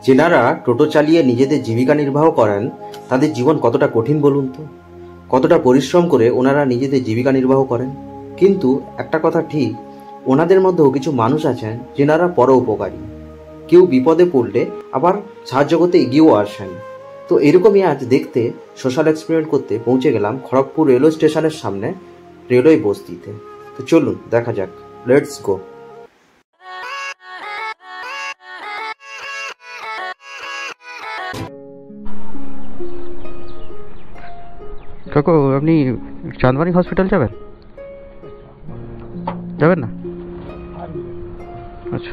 যেনারা টোটো চালিয়ে নিজেদের জীবিকা নির্বাহ করেন তাদের জীবন কতটা কঠিন বলুন তো, কতটা পরিশ্রম করে ওনারা নিজেদের জীবিকা নির্বাহ করেন। কিন্তু একটা কথা ঠিক, ওনাদের মধ্যেও কিছু মানুষ আছেন যেনারা পরোপকারী, কেউ বিপদে পড়লে আবার সাহায্য করতে এগিয়েও আসেন। তো এরকমই আজ দেখতে সোশ্যাল এক্সপেরিমেন্ট করতে পৌঁছে গেলাম খড়গপুর রেলওয়ে স্টেশনের সামনে রেলওয়ে বস্তিতে। তো চলুন দেখা যাক, লেটস গো। কাকু, আপনি চাঁদমারি হসপিটাল যাবেন? যাবেন না? আচ্ছা,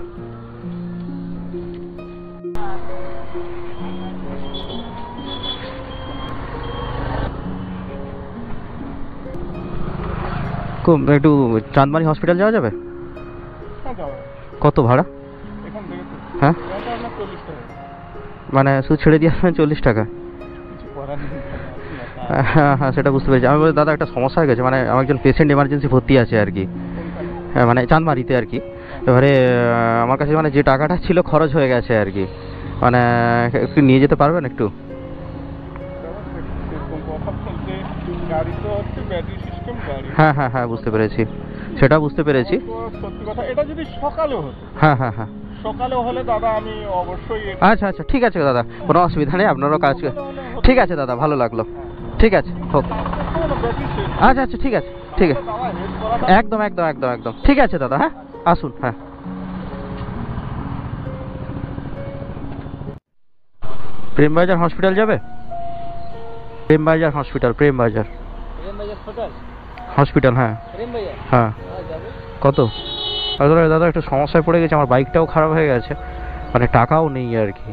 একটু চাঁদমারি হসপিটাল যাওয়া যাবে? কত ভাড়া? হ্যাঁ, মানে শুধু ছেড়ে দিয়ে আসবেন 40 টাকা? হ্যাঁ হ্যাঁ, সেটা বুঝতে পেরেছি। আমি বলি দাদা একটা সমস্যা হয়ে গেছে, মানে আমার একজন পেশেন্ট এমার্জেন্সি ভর্তি আছে আর কি, হ্যাঁ মানে চাঁদমারিতে আর কি। এবারে আমার কাছে মানে যে টাকাটা ছিল খরচ হয়ে গেছে আর কি, মানে একটু নিয়ে যেতে পারবেন একটু? হ্যাঁ হ্যাঁ হ্যাঁ, বুঝতে পেরেছি, সেটা বুঝতে পেরেছি। সত্যি কথা, এটা যদি সকালে হতো। হ্যাঁ হ্যাঁ হ্যাঁ, সকালে হলে দাদা আমি অবশ্যই। আচ্ছা আচ্ছা, ঠিক আছে দাদা, কোনো অসুবিধা নেই, আপনারও কাজ। ঠিক আছে দাদা, ভালো লাগলো, ঠিক আছে, হোক। আচ্ছা আচ্ছা, ঠিক আছে ঠিক আছে, একদম একদম একদম একদম ঠিক আছে দাদা, হ্যাঁ আসুন। হ্যাঁ, প্রেমবাজার হসপিটাল যাবে? প্রেমবাজার হসপিটাল, প্রেমবাজার হসপিটাল, হ্যাঁ হ্যাঁ। কত? আসলে দাদা একটু সমস্যায় পড়ে গেছে, আমার বাইকটাও খারাপ হয়ে গেছে, মানে টাকাও নেই আর কি।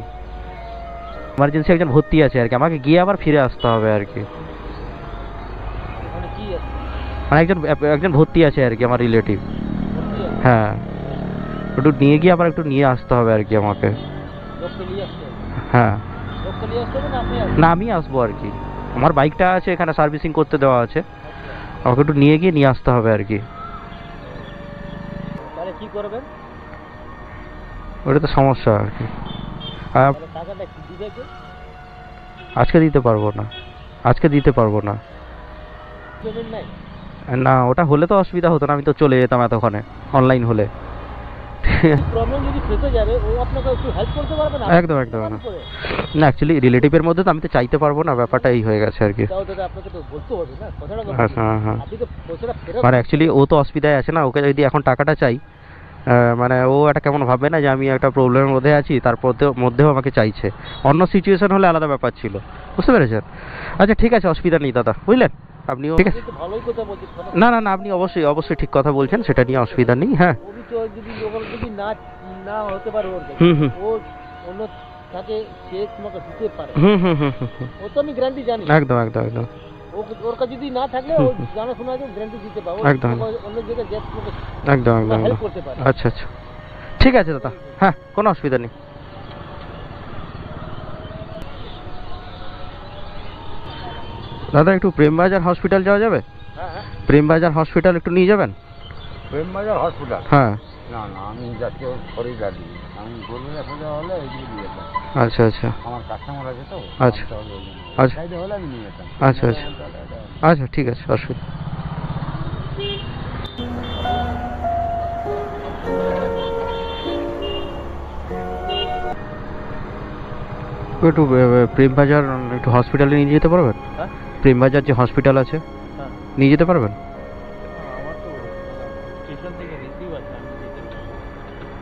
এমার্জেন্সি একজন ভর্তি আছে আর কি, আমাকে গিয়ে আবার ফিরে আসতে হবে আর কি। মানে একজন ভর্তি আছে আর কি, আমার রিলেটিভ। হ্যাঁ, একটু নিয়ে গিয়ে আবার একটু নিয়ে আসতে হবে আর কি আমাকে। হ্যাঁ, না আমি আসবো আর কি, আমার বাইকটা আছে এখানে, সার্ভিসিং করতে দেওয়া আছে, আমাকে একটু নিয়ে গিয়ে নিয়ে আসতে হবে আর কি। কি করবেন? ওটা তো সমস্যা আর কি। আজকে দিতে পারবো না, আজকে দিতে পারবো না। না, ওটা হলে তো অসুবিধা হতো না, আমি তো চলে যেতাম এতক্ষণে, অনলাইন হলে। একদম একদম না, অ্যাকচুয়ালি রিলেটিভের মধ্যে তো আমি তো চাইতে পারবো না, ব্যাপারটা এই হয়ে গেছে আর কি। হ্যাঁ হ্যাঁ, মানে অ্যাকচুয়ালি ও তো অসুবিধায় আছে না, ওকে যদি এখন টাকাটা চাই, মানে ও একটা কেমন ভাববে না যে আমি একটা প্রবলেমের মধ্যে আছি, মধ্যেও আমাকে চাইছে। অন্য সিচুয়েশন হলে আলাদা ব্যাপার ছিল, বুঝতে পেরেছেন? আচ্ছা ঠিক আছে, অসুবিধা নেই দাদা, বুঝলেন? আপনিও ঠিক আছে। না না না, আপনি অবশ্যই অবশ্যই ঠিক কথা বলছেন, সেটা নিয়ে অসুবিধা নেই। হ্যাঁ, হুম হুম একদম একদম একদম একদম একদম একদম। আচ্ছা আচ্ছা, ঠিক আছে দাদা, হ্যাঁ কোনো অসুবিধা নেই। দাদা একটু প্রেমবাজার হসপিটাল যাওয়া যাবে? প্রেমবাজার হসপিটাল একটু নিয়ে যাবেন? প্রেমবাজার হসপিটাল? হ্যাঁ। না না, আমি যাচ্ছি শরীর গাড়ি, আমি বললে হলে এইদিকে নিয়ে যেতাম। আচ্ছা আচ্ছা, আমার কাস্টমার আছে তো। আচ্ছা আচ্ছা হলে আমি নিয়ে যেতাম। আচ্ছা আচ্ছা আচ্ছা, ঠিক আছে, অসুবিধা। একটু প্রেমবাজার একটু হসপিটালে নিয়ে যেতে পারবেন? প্রেমবাজার যে হসপিটাল আছে, নিয়ে যেতে পারবেন?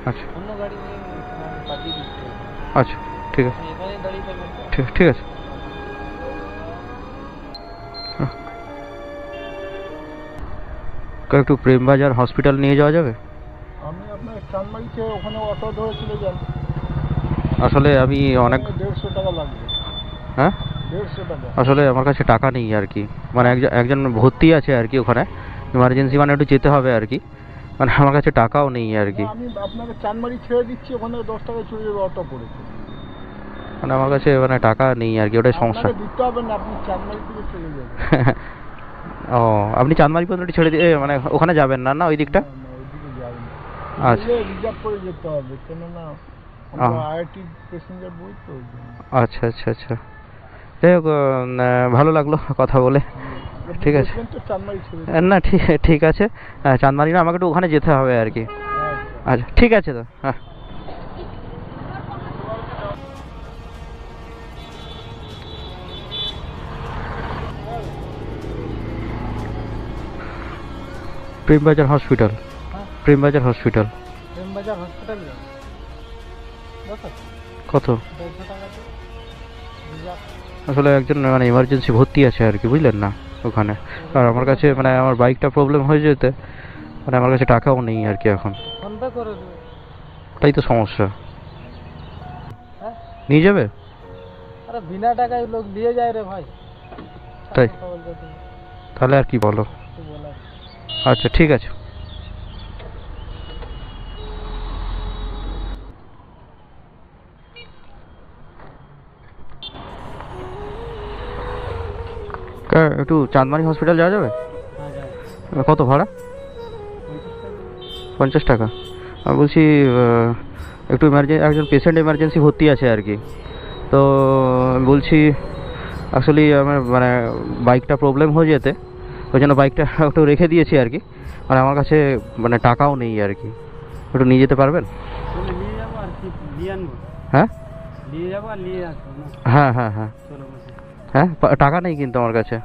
আচ্ছা আচ্ছা, ঠিক আছে ঠিক আছে। একটু প্রেমবাজার হসপিটাল নিয়ে যাওয়া যাবে? আমি আপনার চাঁদমারিতে ওখানে অটো ধরে চলে যাব। আসলে আমি অনেক 150 টাকা লাগবে। হ্যাঁ, 150 টাকা। আসলে আমার কাছে টাকা নেই আর কি, মানে একজন ভর্তি আছে আর কি ওখানে, ইমার্জেন্সি মানে একটু যেতে হবে আর কি, মানে আমার কাছে টাকাও নেই আর কি। আমি আপনাকে চাঁদমারি ছেড়ে দিচ্ছি, ওখানে 10 টাকা চলে যাবে অটো করে। মানে আমার কাছে মানে টাকা নেই আর কি, ওটাই সমস্যা। দিতে হবে না, আপনি চাঁদমারি থেকে চলে যাবেন। ও, আপনি চাঁদমারি পর্যন্ত ছেড়ে দিয়ে মানে ওখানে যাবেন না? না ওই দিকটা? আচ্ছা, রিজার্ভ করে যেতে হবে, কেন না আমরা আইআইটি প্যাসেঞ্জার বই তো ওই জন্য। আচ্ছা আচ্ছা আচ্ছা, যাই হোক ভালো লাগলো কথা বলে। ঠিক আছে, বলবেন তো চাঁদমারি ছেড়ে না ঠিক ঠিক আছে, চাঁদমারি না, আমাকে একটু ওখানে যেতে হবে আর কি। আচ্ছা ঠিক আছে তো, হ্যাঁ। Prembazar hospital, Prembazar hospital. Prembazar hospital কত? আসলে একজন মানে ইমার্জেন্সি ভর্তি আছে আর কি, বুঝলেন না ওখানে। আর আমার কাছে মানে আমার বাইকটা প্রবলেম হয়ে যেতে মানে আমার কাছে টাকাও নেই আর কি এখন, ওটাই তো সমস্যা। নিয়ে যাবে? আরে বিনা টাকায় লোক দিয়ে যায় রে ভাই। তাই? তাহলে আর কি বলো? আচ্ছা ঠিক আছে। একটু চাঁদমারি হসপিটাল যাওয়া যাবে? কত ভাড়া? 50 টাকা। আমি বলছি একটু একজন পেশেন্ট এমার্জেন্সি ভর্তি আছে আর কি, তো বলছি আসলে আমার মানে বাইকটা প্রবলেম হয়ে যেতে ওই জন্য বাইকটা একটু রেখে দিয়েছি আর কি, আর আমার কাছে মানে টাকাও নেই আর কি, একটু নিয়ে যেতে পারবেন? হ্যাঁ হ্যাঁ হ্যাঁ হ্যাঁ হ্যাঁ, টাকা নেই কিন্তু আমার কাছে।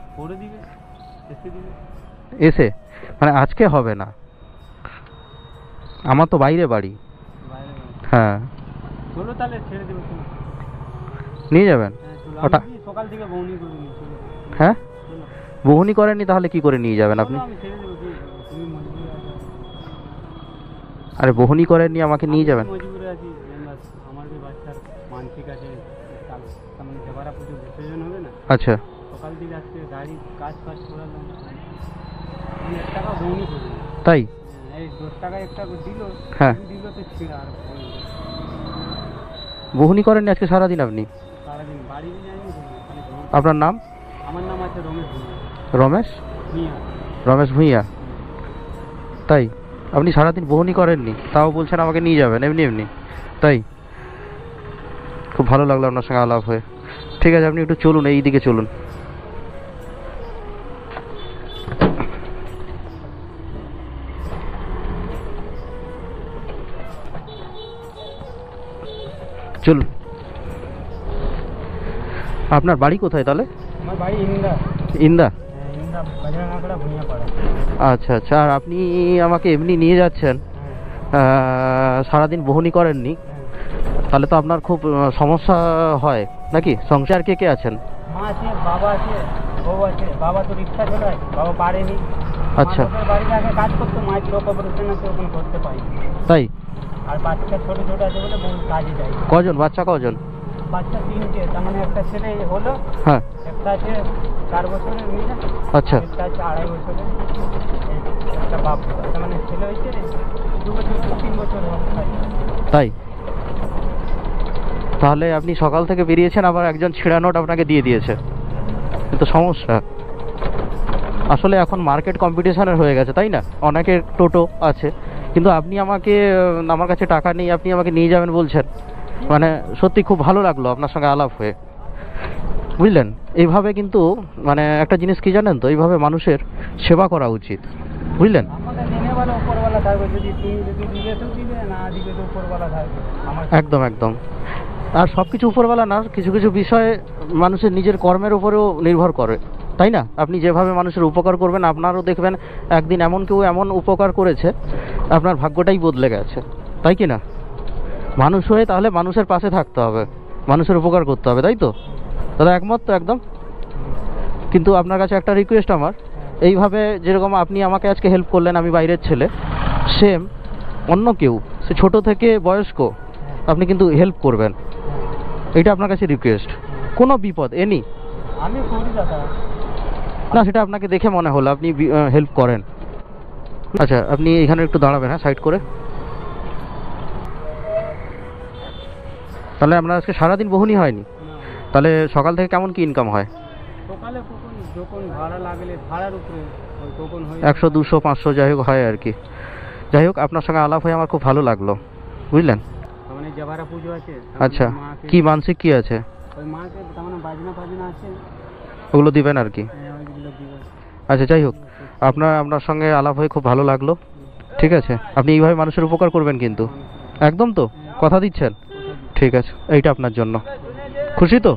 এসে মানে আজকে হবে না, আমার তো বাইরে বাড়ি। হ্যাঁ নিয়ে যাবেন ওটা? হ্যাঁ বহনি করেননি তাহলে কি করে নিয়ে যাবেন আপনি? আরে বহনি করেননি, আমাকে নিয়ে যাবেন। আচ্ছা তাই? হ্যাঁ বহনি করেননি আজকে সারাদিন আপনি? আপনার নাম? আমার নাম আছে রমেশ ভূঁইয়া। রমেশ? রমেশ ভূঁইয়া। তাই আপনি সারাদিন বহনি করেননি, তাও বলছেন আমাকে নিয়ে যাবেন এমনি এমনি? তাই খুব ভালো লাগলো আপনার সঙ্গে আলাপ হয়ে। ঠিক আছে আপনি একটু চলুন, এই দিকে চলুন। চলুন। আপনার বাড়ি কোথায় তাহলে? আমার বাড়ি ইন্দা। ইন্দা? ইন্দা বাজরাঙ্গাপাড়া ভূঁইয়াপাড়া। আচ্ছা আচ্ছা, আর আপনি আমাকে এমনি নিয়ে যাচ্ছেন, সারাদিন বহনি করেননি, তাহলে তো আপনার খুব সমস্যা হয় নাকি? সংসার কে কে আছেন? মা আছে, বাবা আছে, বউ আছে। বাবা তো রিক্সা চালায়, বাবা পারেনি। আচ্ছা বাড়িতে আগে কাজ করতো, মায়ের চোখ অপারেশন আছে, ওখানে করতে পারি। তাই? আর বাচ্চা ছোট ছোট আছে বলে বউ কাজে যায়। কজন বাচ্চা? কজন বাচ্চা? 3টে। তার মানে একটা ছেলে হলো, হ্যাঁ একটা আছে 4 বছরের মেয়ে, আচ্ছা একটা আছে 2.5 বছরের, একটা বাপ। তার মানে ছেলে হয়েছে 2 বছর 3 বছর হবে। তাই? তাহলে আপনি সকাল থেকে বেরিয়েছেন, আবার একজন ছেঁড়া নোট আপনাকে দিয়ে দিয়েছে, কিন্তু সমস্যা। আসলে এখন মার্কেট কম্পিটিশনের হয়ে গেছে তাই না, অনেকের টোটো আছে, কিন্তু আপনি আমাকে আমার কাছে টাকা নেই, আপনি আমাকে নিয়ে যাবেন বলছেন, মানে সত্যি খুব ভালো লাগলো আপনার সঙ্গে আলাপ হয়ে, বুঝলেন। এইভাবে কিন্তু মানে একটা জিনিস কি জানেন তো, এইভাবে মানুষের সেবা করা উচিত, বুঝলেন। আমাদের দিনে বেলা উপরওয়ালা থাকবে, যদি তুমি যদি দিবে তো দিবে, না দিবে তো উপরওয়ালা থাকবে। একদম একদম। আর সব কিছু উপরওয়ালা না, কিছু কিছু বিষয়ে মানুষের নিজের কর্মের উপরেও নির্ভর করে, তাই না। আপনি যেভাবে মানুষের উপকার করবেন, আপনারও দেখবেন একদিন এমন কেউ এমন উপকার করেছে, আপনার ভাগ্যটাই বদলে গেছে, তাই কি না। মানুষ হয়ে তাহলে মানুষের পাশে থাকতে হবে, মানুষের উপকার করতে হবে, তাই তো দাদা? একমত তো একদম। কিন্তু আপনার কাছে একটা রিকোয়েস্ট আমার, এইভাবে যেরকম আপনি আমাকে আজকে হেল্প করলেন, আমি বাইরের ছেলে, সেম অন্য কেউ, সে ছোট থেকে বয়স্ক, আপনি কিন্তু হেল্প করবেন, এটা আপনার কাছে রিকোয়েস্ট। কোনো বিপদ এনি, আমি করি দাদা। না সেটা আপনাকে দেখে মনে হলো আপনি হেল্প করেন। আচ্ছা আপনি এখানে একটু দাঁড়াবেন, হ্যাঁ সাইড করে। তাহলে আপনার আজকে সারাদিন বহনি হয়নি, তাহলে সকাল থেকে কেমন কি ইনকাম হয়? সকালে যখন ভাড়া লাগলে ভাড়ার উপরে তখন হয় 100 200 500 যাই হোক হয় আর কি। যাই হোক আপনার সঙ্গে আলাপ হয়ে আমার খুব ভালো লাগলো, বুঝলেন। মানে জবারা পুজো আছে। আচ্ছা, মাকে- কি মানসিক কি আছে? ওই মাকে তার মানে বাজনা ফাজনা আছে, ওগুলো দিবেন আর কি? হ্যাঁ ওইগুলো দিবে। আচ্ছা, যাই হোক, আপনার সঙ্গে আলাপ হয়ে খুব ভালো লাগলো। ঠিক আছে, আপনি এইভাবে মানুষের উপকার করবেন কিন্তু, একদম তো কথা দিচ্ছেন? ঠিক আছে, এইটা আপনার জন্য। খুশি তো?